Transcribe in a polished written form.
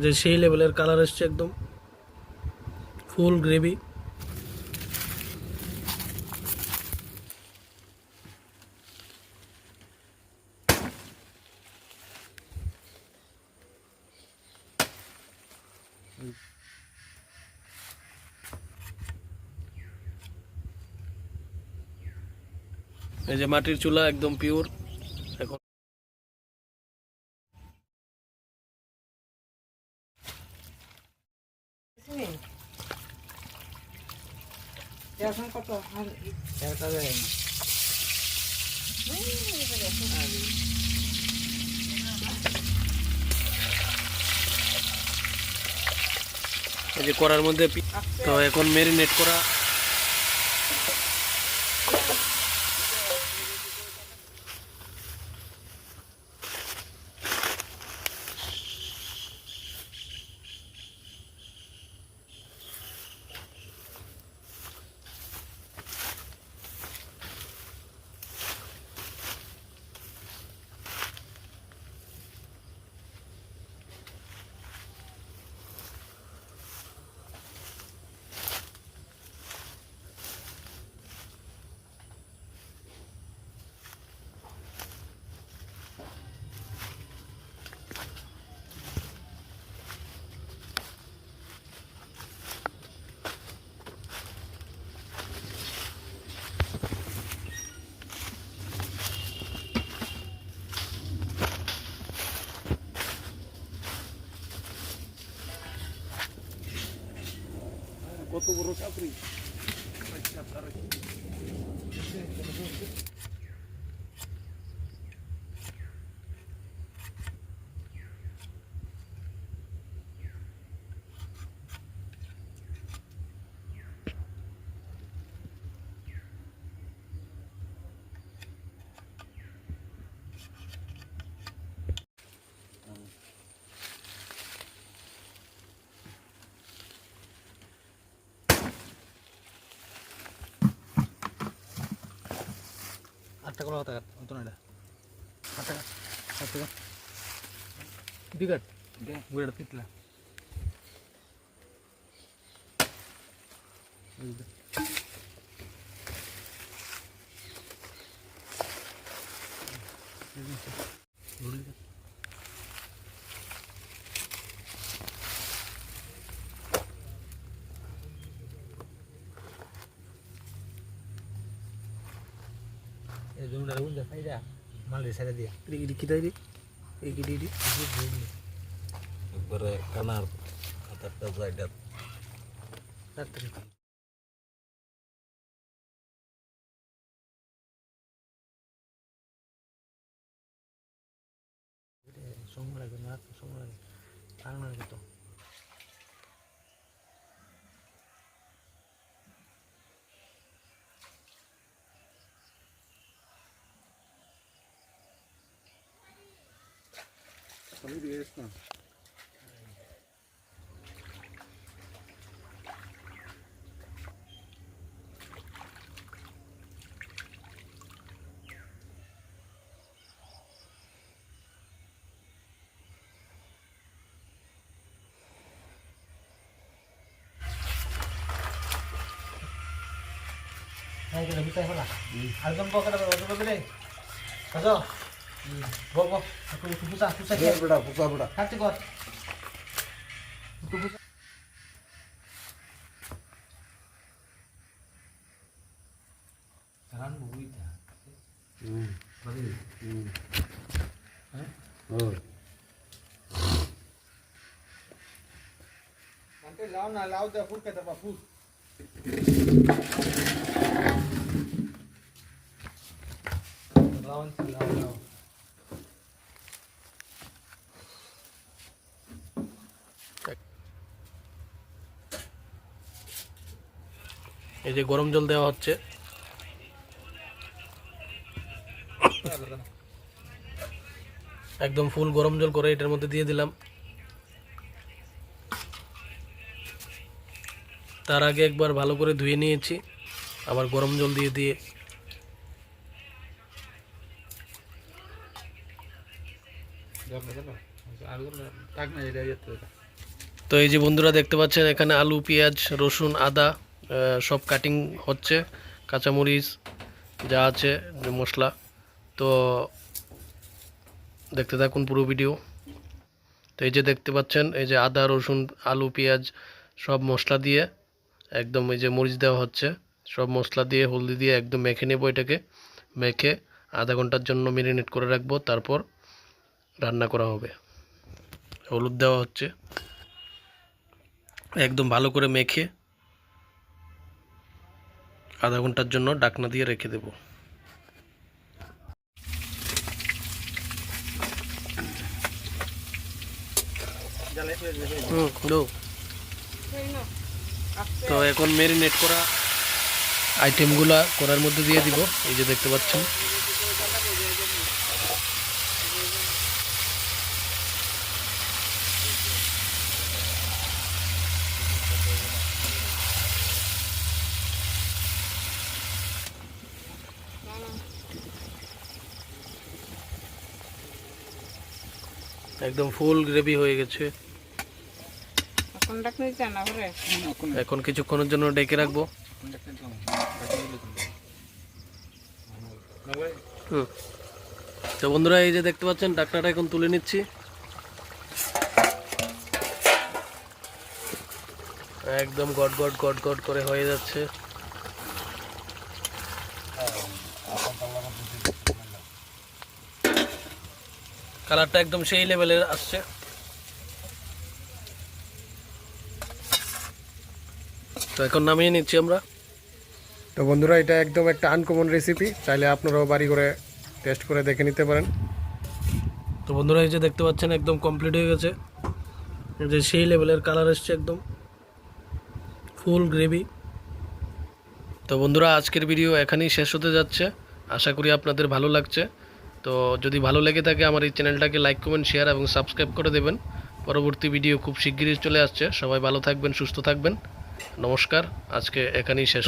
যে সেই লেভেলের কালার এসছে, একদম ফুল গ্রেভি। এই যে মাটির চুলা, একদম পিওর। এখন কত এই যে করার মধ্যে তো এখন ম্যারিনেট করা কত বড় চাপড়ি। আটটা কলা কথা অত না আটটা আটটা বিঘাট গুড়াটা তিতলা এই জমিটা উল্টা সাইডা মালের সাইডা দিয়া কি তাই রে, এই কি দিদি একবারে কানার হাতারটা সাইডা সময় লাগবে না, সময় লাগে কারণ লাগে তো না Hai, kita bisa apa lah? Algam kau kata apa boleh? Kaso, bawa, aku pusat, pusat ya. Beda, pusat beda. Hati kau. Pusat. Sekarang buku itu. Bagi. Oh. Nanti lau na lau dah full kata apa full. Lawan lau. এই যে গরম জল দেওয়া হচ্ছে। একদম ফুল গরম জল করে এটার মধ্যে দিয়ে দিলাম। তার আগে একবার ভালো করে ধুয়ে নিয়েছি, আবার গরম জল দিয়ে দিয়ে তো এই যে বন্ধুরা দেখতে পাচ্ছেন এখানে আলু পেঁয়াজ রসুন আদা সব কাটিং হচ্ছে, কাঁচামরিচ যা আছে যে মশলা। তো দেখতে থাকুন পুরো ভিডিও। তো এই যে দেখতে পাচ্ছেন এই যে আদা রসুন আলু পেঁয়াজ সব মশলা দিয়ে একদম এই যে মরিচ দেওয়া হচ্ছে, সব মশলা দিয়ে হলদি দিয়ে একদম মেখে নেব। এটাকে মেখে আধা ঘন্টার জন্য ম্যারিনেট করে রাখবো, তারপর রান্না করা হবে। হলুদ দেওয়া হচ্ছে, একদম ভালো করে মেখে আধা ঘন্টার জন্য ঢাকনা দিয়ে রেখে দেব। তো এখন ম্যারিনেট করা আইটেমগুলা করার মধ্যে দিয়ে দিব। এই যে দেখতে পাচ্ছেন একদম ফুল গ্রেভি হয়ে গেছে। এখন কিছুক্ষণের জন্য ডেকে রাখবো। তো বন্ধুরা এই যে দেখতে পাচ্ছেন ঢাকনাটা এখন তুলে নিচ্ছি। একদম গট গট গট গট করে হয়ে যাচ্ছে। কালারটা একদম সেই লেভেলের আসছে। তো এখন নামিয়ে নিচ্ছি আমরা। তো বন্ধুরা এটা একদম একটা আনকমন রেসিপি, চাইলে আপনারাও বাড়ি করে টেস্ট করে দেখে নিতে পারেন। তো বন্ধুরা এই যে দেখতে পাচ্ছেন একদম কমপ্লিট হয়ে গেছে, এই যে সেই লেভেলের কালার এসছে, একদম ফুল গ্রেভি। তো বন্ধুরা আজকের ভিডিও এখানেই শেষ হতে যাচ্ছে, আশা করি আপনাদের ভালো লাগছে। তো যদি ভালো লেগে থাকে আমার এই চ্যানেলটাকে লাইক কমেন্ট শেয়ার এবং সাবস্ক্রাইব করে দেবেন। পরবর্তী ভিডিও খুব শিগগিরই চলে আসছে। সবাই ভালো থাকবেন, সুস্থ থাকবেন। নমস্কার, আজকে এখানেই শেষ।